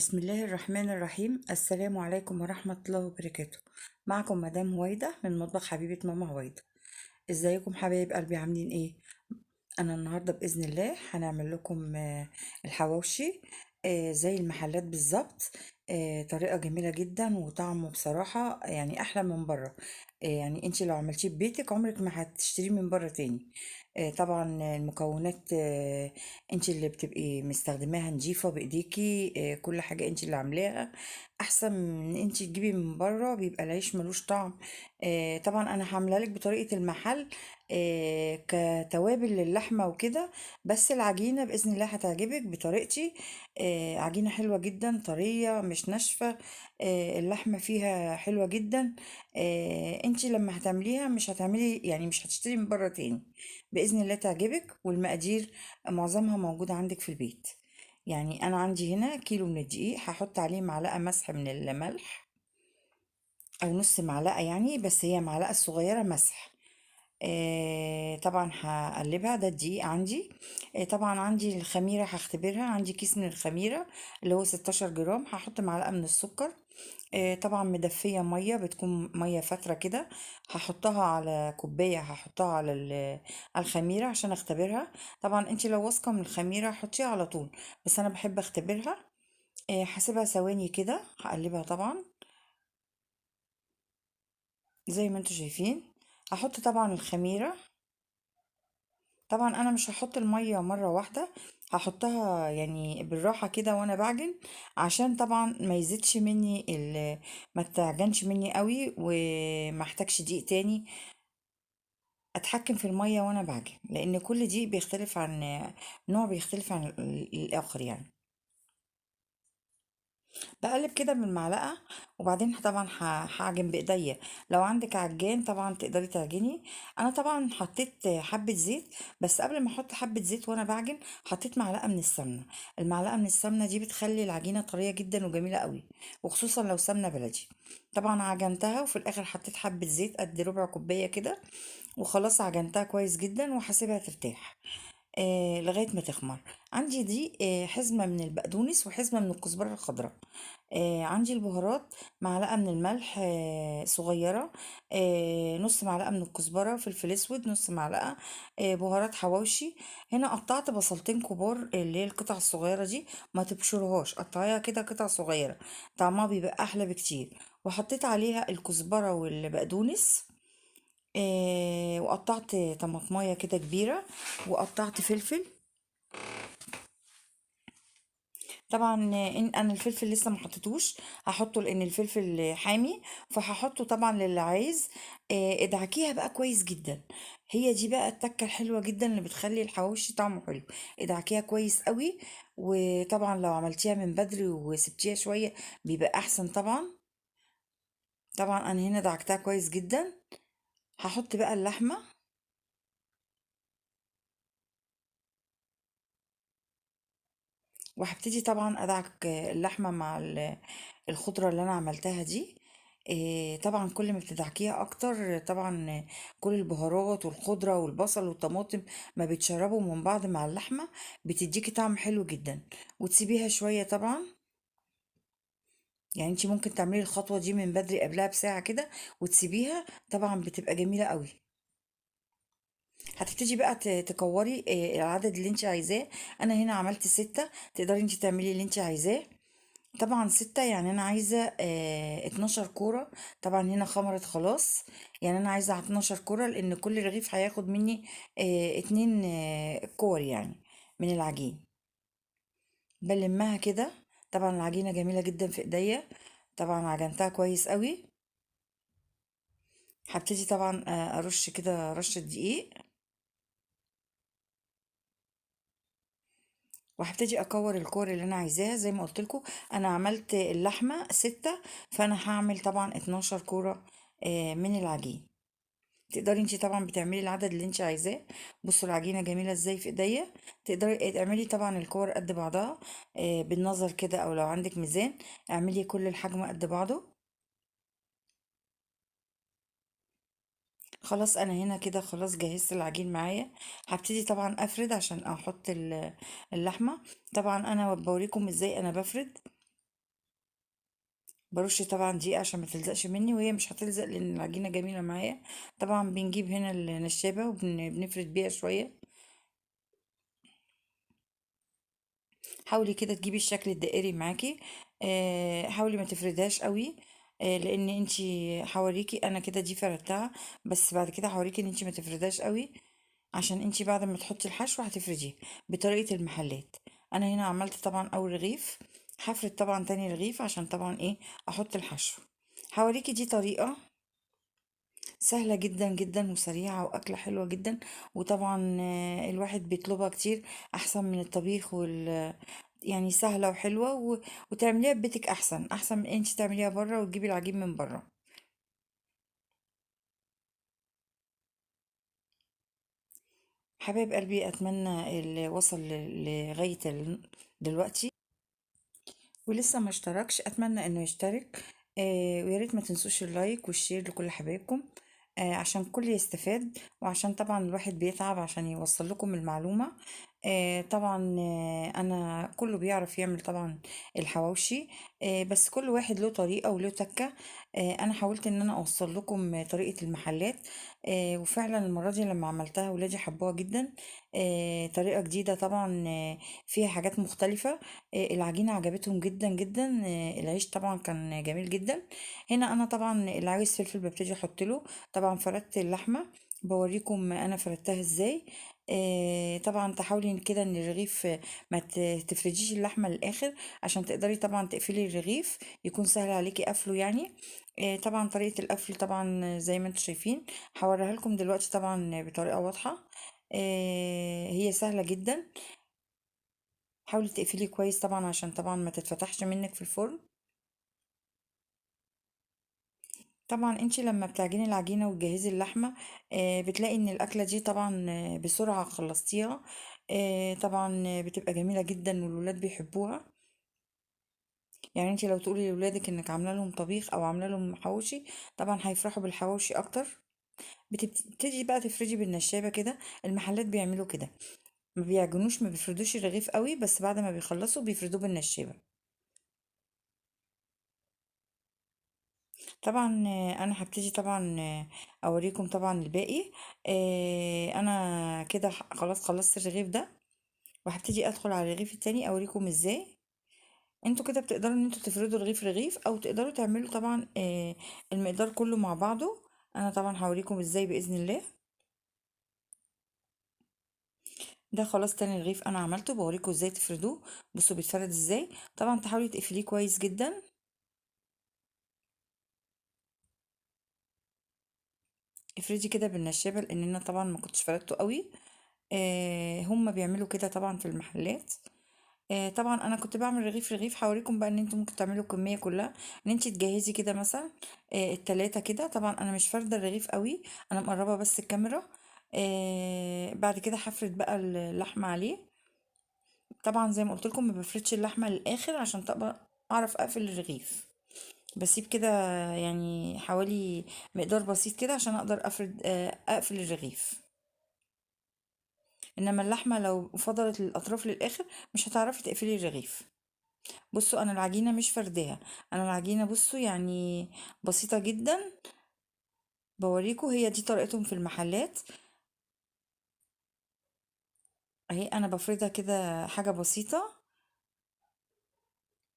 بسم الله الرحمن الرحيم. السلام عليكم ورحمة الله وبركاته. معكم مدام هويدا من مطبخ حبيبة ماما هويدا. ازيكم حبايب قلبي، عاملين ايه؟ انا النهاردة بإذن الله هنعمل لكم الحواوشي زي المحلات بالظبط. طريقة جميلة جدا وطعمه بصراحة يعني احلى من بره. يعني انتي لو عملتيه ببيتك عمرك ما هتشتريه من بره تاني. طبعا المكونات انتي اللي بتبقي مستخدماها نضيفة بايديكي. كل حاجة انتي اللي عاملاها احسن من انتي تجيبي من بره، بيبقى العيش ملوش طعم. طبعا انا هعملها لك بطريقة المحل كتوابل للحمة وكده. بس العجينة بإذن الله هتعجبك بطريقتي. عجينة حلوة جدا، طرية مش ناشفة. اللحمة فيها حلوة جدا. انتي لما هتعمليها مش هتعملي، يعني مش هتشتري من بره تاني. بإذن الله تعجبك، والمقادير معظمها موجودة عندك في البيت. يعني أنا عندي هنا كيلو من الدقيق، هحط عليه معلقة مسح من الملح أو نص معلقة يعني، بس هي معلقة صغيرة مسح. طبعا هقلبها، ده الدقيق عندي. طبعا عندي الخميرة هختبرها، عندي كيس من الخميرة اللي هو 16 جرام. هحط معلقة من السكر. طبعا مدفية مية، بتكون مية فترة كده. هحطها على كوباية، هحطها على على الخميرة عشان اختبرها. طبعا انتي لو واثقة من الخميرة حطيها على طول، بس انا بحب اختبرها. هسيبها ثواني كده، هقلبها طبعا زي ما انتوا شايفين. هحط طبعا الخميرة. طبعا انا مش هحط المية مرة واحدة، هحطها يعني بالراحة كده وانا بعجن، عشان طبعا ما يزيدش مني ما تعجنش مني قوي وما احتاجش دقيق تاني. اتحكم في المية وانا بعجن، لان كل دقيق بيختلف عن نوع، بيختلف عن الاخر يعني. بقلب كده بالمعلقة، وبعدين طبعا هعجن بايديا. لو عندك عجان طبعا تقدري تعجني. انا طبعا حطيت حبة زيت، بس قبل ما احط حبة زيت وانا بعجن حطيت معلقة من السمنة. المعلقة من السمنة دي بتخلي العجينة طرية جدا وجميلة قوي، وخصوصا لو سمنة بلدي. طبعا عجنتها، وفي الاخر حطيت حبة زيت قد ربع كوباية كده، وخلاص عجنتها كويس جدا وهسيبها ترتاح لغاية ما تخمر. عندي دي حزمة من البقدونس وحزمة من الكزبرة الخضراء. عندي البهارات، معلقة من الملح صغيرة، نص معلقة من الكزبرة، فلفل اسود نص معلقة، بهارات حواوشي. هنا قطعت بصلتين كبار، اللي هي القطع الصغيرة دي، ما تبشرهاش، قطعيها كده قطع صغيرة، طعمها بيبقى أحلى بكتير. وحطيت عليها الكزبرة والبقدونس. وقطعت طماطمايه كده كبيرة، وقطعت فلفل. طبعا ان انا الفلفل لسه ما حطيتوش، هحطه لان الفلفل حامي، فهحطه طبعا للي عايز. ادعكيها بقى كويس جدا. هي دي بقى التكه الحلوه جدا اللي بتخلي الحواوشي طعمه حلو. ادعكيها كويس قوي. وطبعا لو عملتيها من بدري وسبتيها شويه بيبقى احسن طبعا. طبعا انا هنا دعكتها كويس جدا. هحط بقى اللحمه، وهبتدي طبعا ادعك اللحمه مع الخضره اللي انا عملتها دي. طبعا كل ما بتدعكيها اكتر طبعا كل البهارات والخضره والبصل والطماطم ما بيتشربوا من بعض مع اللحمه، بتديكي طعم حلو جدا. وتسيبيها شويه طبعا. يعني انتي ممكن تعملي الخطوه دي من بدري قبلها بساعه كده وتسيبيها، طبعا بتبقى جميله قوي. هتبتدي بقى تكوري العدد اللي انت عايزاه. انا هنا عملت 6، تقدري انت تعملي اللي انت عايزاه. طبعا 6 يعني انا عايزة 12 كورة. طبعا هنا خمرت خلاص. يعني انا عايزة 12 كورة، لان كل رغيف هياخد مني 2 كور يعني من العجين. بلمها كده. طبعا العجينة جميلة جدا في ايديا، طبعا عجنتها كويس قوي. هبتدي طبعا ارش كده رشة دقيق، وهبتدي اكور الكور اللي انا عايزاها زي ما قلت لكم. انا عملت اللحمة 6، فانا هعمل طبعا 12 كورة من العجين. تقدري انتي طبعا بتعملي العدد اللي انتي عايزاه. بصوا العجينة جميلة ازاي في ايديا. تقدري تعملي طبعا الكور قد بعضها بالنظر كده، او لو عندك ميزان اعملي كل الحجم قد بعضه. خلاص انا هنا كده خلاص جهزت العجين معايا. هبتدي طبعا افرد عشان احط اللحمة. طبعا انا بوريكم ازاي انا بفرد. برش طبعا دقيقة عشان ما تلزقش مني، وهي مش هتلزق لان العجينة جميلة معايا. طبعا بنجيب هنا النشابة وبنفرد بيها شوية. حاولي كده تجيبي الشكل الدائري معاكي. حاولي ما تفردهاش قوي. لان انتي هوريكي انا كده دي فردتها، بس بعد كده هوريكي ان انتي ما تفردهاش قوي، عشان انتي بعد ما تحطي الحشو هتفرديه بطريقة المحلات. انا هنا عملت طبعا اول رغيف، هفرد طبعا تاني رغيف عشان طبعا ايه احط الحشو. هوريكي دي طريقة سهلة جدا جدا وسريعة وأكلة حلوة جدا. وطبعا الواحد بيطلبها كتير أحسن من الطبيخ يعني سهلة وحلوة وتعمليها ببيتك أحسن من انت تعمليها بره وتجيبي العجين من بره. حبايب قلبي، أتمنى اللي وصل لغاية دلوقتي ولسه ما اشتركش اتمنى انه يشترك. ويا ريت ما تنسوش اللايك والشير لكل حبايبكم، عشان كل يستفاد، وعشان طبعا الواحد بيتعب عشان يوصل لكم المعلومة. طبعا انا كله بيعرف يعمل طبعا الحواوشي، بس كل واحد له طريقة وله تكة. انا حاولت ان انا اوصل لكم طريقة المحلات. وفعلا المرة دي لما عملتها ولادي حبوها جدا. طريقة جديدة طبعا، فيها حاجات مختلفة. العجينة عجبتهم جدا جدا. العيش طبعا كان جميل جدا. هنا انا طبعا اللي عايز فلفل ببتدي احط له. طبعا فردت اللحمة، بوريكم انا فردتها ازاي. طبعا تحاولي كده ان الرغيف ما تفرديش اللحمة للاخر، عشان تقدري طبعا تقفلي الرغيف يكون سهل عليكي قفله يعني. طبعا طريقة القفل طبعا زي ما انتم شايفين، هوريها لكم دلوقتي طبعا بطريقة واضحة. هي سهلة جدا. حاولي تقفلي كويس طبعا عشان طبعا ما تتفتحش منك في الفرن. طبعا انتي لما بتعجني العجينة وتجهزي اللحمة، بتلاقي ان الاكلة دي طبعا بسرعة خلصتيها. طبعا بتبقى جميلة جدا والولاد بيحبوها. يعني انتي لو تقولي لولادك انك عاملة لهم طبيخ او عاملة لهم حواوشي، طبعا هيفرحوا بالحواوشي اكتر. بتبتدي بقى تفردي بالنشابة كده. المحلات بيعملوا كده، ما بيعجنوش، ما بيفردوش الرغيف قوي، بس بعد ما بيخلصوا بيفردوه بالنشابة. طبعا انا هبتدي طبعا اوريكم طبعا الباقي. انا كده خلاص خلصت الرغيف ده، وهبتدي ادخل على الرغيف التاني اوريكم ازاي. انتوا كده بتقدروا ان انتوا تفردوا رغيف رغيف، او تقدروا تعملوا طبعا المقدار كله مع بعضه. انا طبعا هوريكم ازاي باذن الله. ده خلاص تاني رغيف انا عملته، بوريكم ازاي تفردوه. بصوا بيتفرد ازاي. طبعا تحاولي تقفليه كويس جدا. افردي كده بالنشابه، لان انا طبعا ما كنتش فردته قوي. هم بيعملوا كده طبعا في المحلات. طبعا انا كنت بعمل رغيف رغيف، هوريكم بقى ان انتوا ممكن تعملوا الكميه كلها. ان انت تجهزي كده مثلا التلاتة كده. طبعا انا مش فارده الرغيف قوي، انا مقربه بس الكاميرا. بعد كده هفرد بقى اللحمه عليه. طبعا زي ما قلت لكم ما بفردش اللحمه للاخر عشان طبعا اعرف اقفل الرغيف. بسيب كده يعني حوالي مقدار بسيط كده عشان اقدر افرد اقفل الرغيف. انما اللحمه لو فضلت الاطراف للاخر مش هتعرفي تقفلي الرغيف. بصوا انا العجينه مش فرداها، انا العجينه بصوا يعني بسيطه جدا. بوريكم هي دي طريقتهم في المحلات. اهي انا بفردها كده حاجه بسيطه،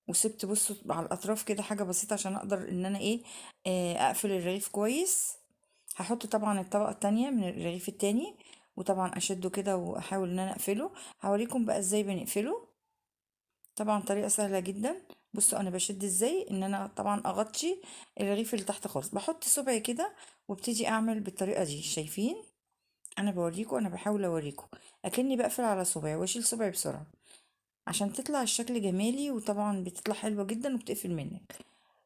وسبت بصوا على الاطراف كده حاجه بسيطه عشان اقدر ان انا ايه اقفل الرغيف كويس. هحط طبعا الطبقه التانية من الرغيف التاني، وطبعا اشده كده واحاول ان انا اقفله. هوريكم بقى ازاي بنقفله. طبعا طريقة سهلة جدا. بصوا انا بشد ازاي، ان انا طبعا اغطي الرغيف اللي تحت خالص، بحط صبعي كده وابتدي اعمل بالطريقة دي. شايفين؟ انا بوريكم، انا بحاول اوريكم اكني بقفل على صبعي واشيل صبعي بسرعة عشان تطلع الشكل جمالي. وطبعا بتطلع حلوة جدا وبتقفل منك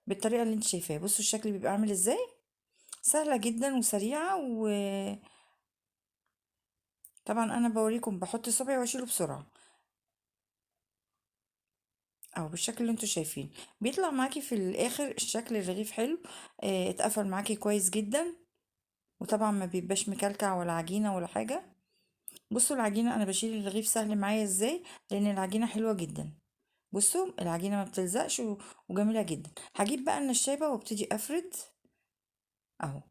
بالطريقة اللي انت شايفاها. بصوا الشكل بيبقى عامل ازاي. سهلة جدا وسريعة. وطبعا انا بوريكم بحط صبعي واشيله بسرعة، او بالشكل اللي انتوا شايفين. بيطلع معاكي في الاخر الشكل الرغيف حلو. اتقفل معاكي كويس جدا، وطبعا ما بيبقاش مكلكع ولا عجينة ولا حاجة. بصوا العجينة انا بشيل الرغيف سهل معايا ازاي، لان العجينة حلوة جدا. بصوا العجينة ما بتلزقش وجميلة جدا. هجيب بقى النشابة وابتدي افرد اهو.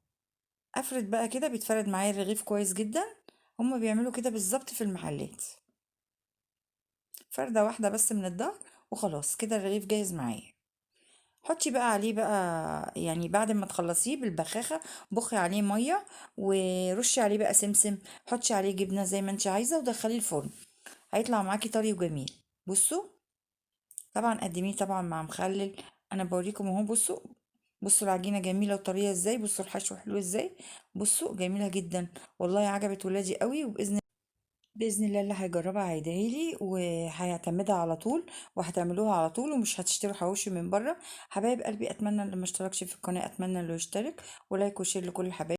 افرد بقى كده، بيتفرد معايا الرغيف كويس جدا. هما بيعملوا كده بالظبط في المحلات، فردة واحدة بس من الظهر وخلاص كده الرغيف جاهز معايا. حطي بقى عليه بقى، يعني بعد ما تخلصيه بالبخاخة بخي عليه مية ورشي عليه بقى سمسم. حطي عليه جبنة زي ما انت عايزة ودخليه الفرن، هيطلع معاكي طري وجميل. بصوا طبعا قدميه طبعا مع مخلل. انا بوريكم اهو. بصوا بصوا العجينة جميلة وطرية ازاي، بصوا الحشو حلو ازاي. بصوا جميلة جدا، والله عجبت ولادي قوي. بإذن الله اللي هيجربها هيدعيلي وهيعتمدها على طول، وهتعملوها على طول ومش هتشتروا حواوشي من بره. حبايب قلبي، اتمنى اللي ما اشتركش في القناة اتمنى اللي يشترك، ولايك وشير لكل الحبايب.